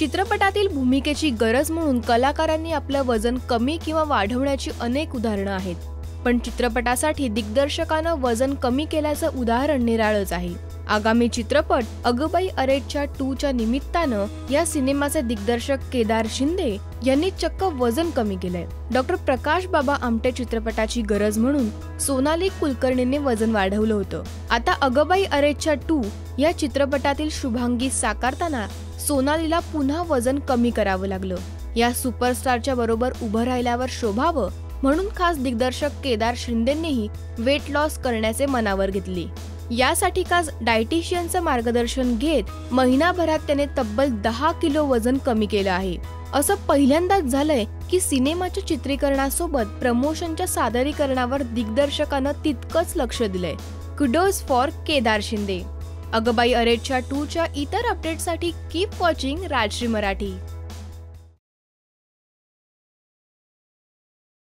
चित्रपटातील भूमिकेची गरज म्हणून कलाकारांनी आपलं वजन कमी किंवा वाढवण्याची अनेक उदाहरणं आहेत, पण चित्रपटासाठी दिग्दर्शकानं वजन कमी केल्याचं उदाहरण निराळंच आहे. आगामी चित्रपट अगबाई अरेच्या 2 च्या निमित्तानं या सिनेमाचे दिग्दर्शक केदार शिंदे यांनी चक्क वजन कमी केलंय. डॉक्टर प्रकाश बाबा आमटे चित्रपटाची गरज म्हणून सोनाली कुलकर्णीने वजन वाढवलं होतं. आता अगबाई अरेच्या 2 या चित्रपटातील शुभांगी साकारताना सोनालीला पुन्हा वजन कमी करावं लागलं. या सुपरस्टारच्या बरोबर उभं राहिल्यावर शोभावं म्हणून खास दिग्दर्शक केदार शिंदेंनीही वेट लॉस करण्याचे मनावर घेतले. यासाठी खास डायटिशियनचं मार्गदर्शन घेत महिनाभरात त्याने तब्बल 10 किलो वजन कमी केलं आहे. असं पहिल्यांदाच झालंय की सिनेमाच्या चित्रीकरणासोबत प्रमोशनच्या सादरीकरणावर दिग्दर्शकानं तितकंच लक्ष दिलंय. Kudos for Kedar Shinde. अगबाई अरेच्या 2 च्या इतर अपडेटसाठी कीप वॉचिंग राजश्री मराठी.